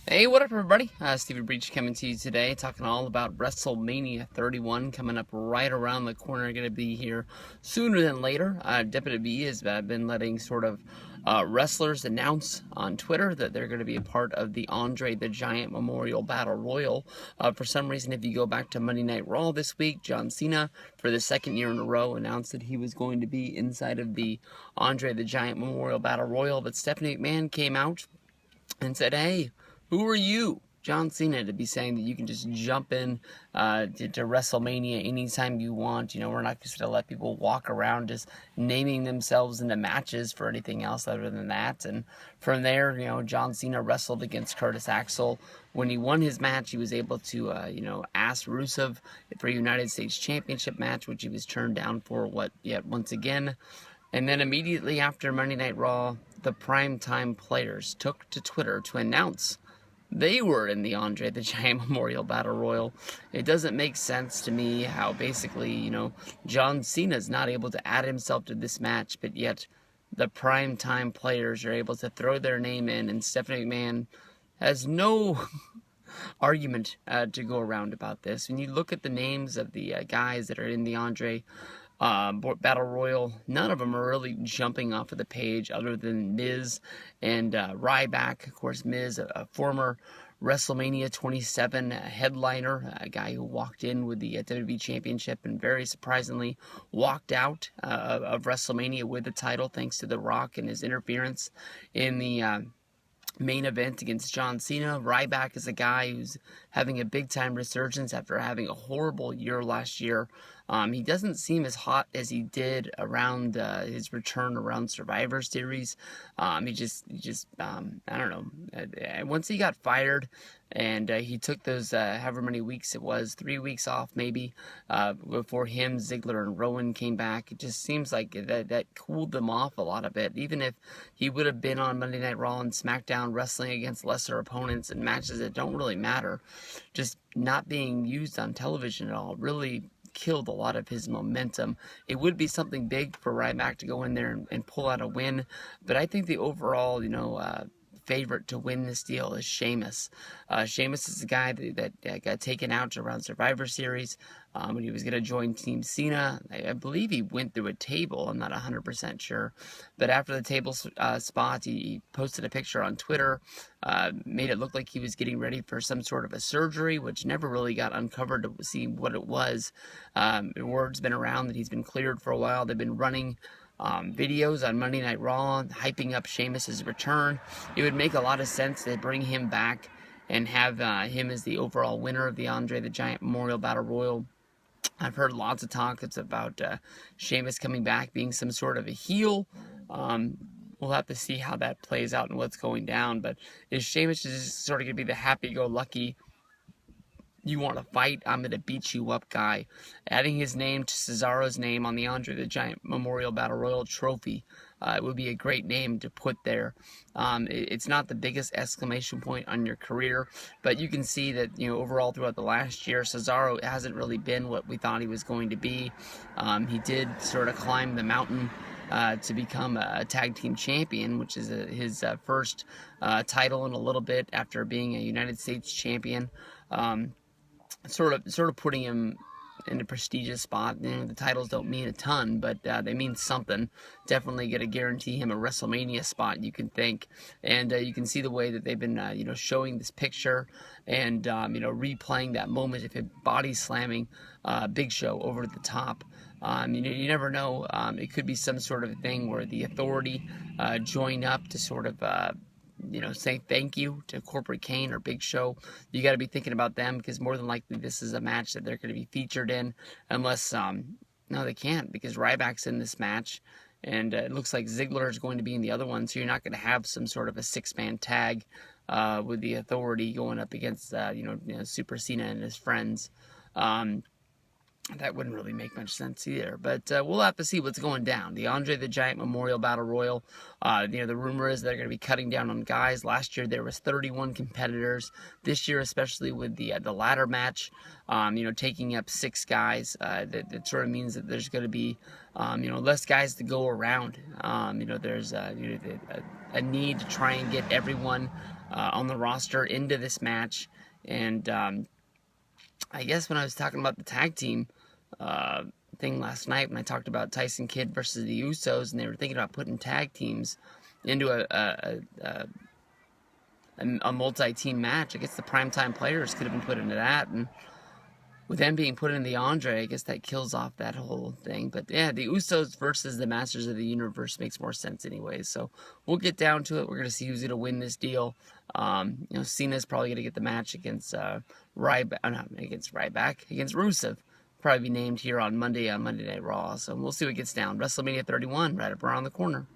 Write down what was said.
Hey, what up, everybody? Stevie Breach coming to you today, talking all about WrestleMania 31 coming up right around the corner. Going to be here sooner than later. Deputy B has been letting sort of wrestlers announce on Twitter that they're going to be a part of the Andre the Giant Memorial Battle Royal. For some reason, if you go back to Monday Night Raw this week, John Cena, for the second year in a row, announced that he was going to be inside of the Andre the Giant Memorial Battle Royal. But Stephanie McMahon came out and said, "Hey, who are you, John Cena, to be saying that you can just jump in to WrestleMania anytime you want? You know, we're not just going to let people walk around just naming themselves into matches for anything else other than that." And from there, John Cena wrestled against Curtis Axel. When he won his match, he was able to, ask Rusev for a United States Championship match, which he was turned down for yet once again. And then immediately after Monday Night Raw, the primetime players took to Twitter to announce they were in the Andre the Giant Memorial Battle Royal. It doesn't make sense to me how basically, John Cena's not able to add himself to this match, but yet the primetime players are able to throw their name in, and Stephanie McMahon has no argument to go around about this. When you look at the names of the guys that are in the Andre Battle Royal, none of them are really jumping off of the page other than Miz and Ryback. Of course, Miz, a former WrestleMania 27 headliner, a guy who walked in with the WWE Championship and very surprisingly walked out of WrestleMania with the title thanks to The Rock and his interference in the main event against John Cena. Ryback is a guy who's having a big-time resurgence after having a horrible year last year. He doesn't seem as hot as he did around his return around Survivor Series. He just I don't know. Once he got fired and he took those however many weeks it was, 3 weeks off maybe, before him, Ziggler, and Rowan came back, it just seems like that cooled them off a lot of it. Even if he would have been on Monday Night Raw and SmackDown wrestling against lesser opponents and matches that don't really matter, just not being used on television at all really killed a lot of his momentum. It would be something big for Ryback to go in there and pull out a win, but I think the overall, favorite to win this deal is Sheamus. Sheamus is the guy that got taken out around Survivor Series when he was going to join Team Cena. I believe he went through a table. I'm not 100% sure. But after the table spot, he posted a picture on Twitter, made it look like he was getting ready for some sort of a surgery, which never really got uncovered to see what it was. Word's been around that he's been cleared for a while. They've been running videos on Monday Night Raw hyping up Sheamus' return. It would make a lot of sense to bring him back and have him as the overall winner of the Andre the Giant Memorial Battle Royal. I've heard lots of talk. It's about Sheamus coming back, being some sort of a heel. We'll have to see how that plays out and what's going down. But is Sheamus just sort of going to be the happy-go-lucky, you want to fight, I'm going to beat you up guy? Adding his name to Cesaro's name on the Andre the Giant Memorial Battle Royal trophy, it would be a great name to put there. It's not the biggest exclamation point on your career, but you can see that, overall throughout the last year, Cesaro hasn't really been what we thought he was going to be. He did sort of climb the mountain to become a tag team champion, which is his first title in a little bit after being a United States champion. Sort of putting him in a prestigious spot. The titles don't mean a ton, but they mean something. Definitely going to guarantee him a WrestleMania spot, you can think. And you can see the way that they've been, showing this picture and, replaying that moment of him body slamming Big Show over the top. You never know. It could be some sort of thing where the Authority join up to sort of say thank you to Corporate Kane or Big Show. You got to be thinking about them, because more than likely this is a match that they're going to be featured in, unless no, they can't, because Ryback's in this match, and it looks like Ziggler is going to be in the other one, so you're not going to have some sort of a six-man tag with the Authority going up against Super Cena and his friends. that wouldn't really make much sense either. But we'll have to see what's going down. The Andre the Giant Memorial Battle Royal, the rumor is they're going to be cutting down on guys. Last year there was 31 competitors. This year, especially with the ladder match, taking up 6 guys, that sort of means that there's going to be, less guys to go around. There's a need to try and get everyone on the roster into this match. And I guess when I was talking about the tag team thing last night, when I talked about Tyson Kidd versus the Usos, and they were thinking about putting tag teams into a multi-team match, I guess the primetime players could have been put into that, and with them being put in the Andre, I guess that kills off that whole thing. But yeah, the Usos versus the Masters of the Universe makes more sense anyways. So we'll get down to it. We're going to see who's going to win this deal. Cena's probably going to get the match against against Rusev. Probably be named here on Monday Night Raw. So we'll see what gets down. WrestleMania 31 right up around the corner.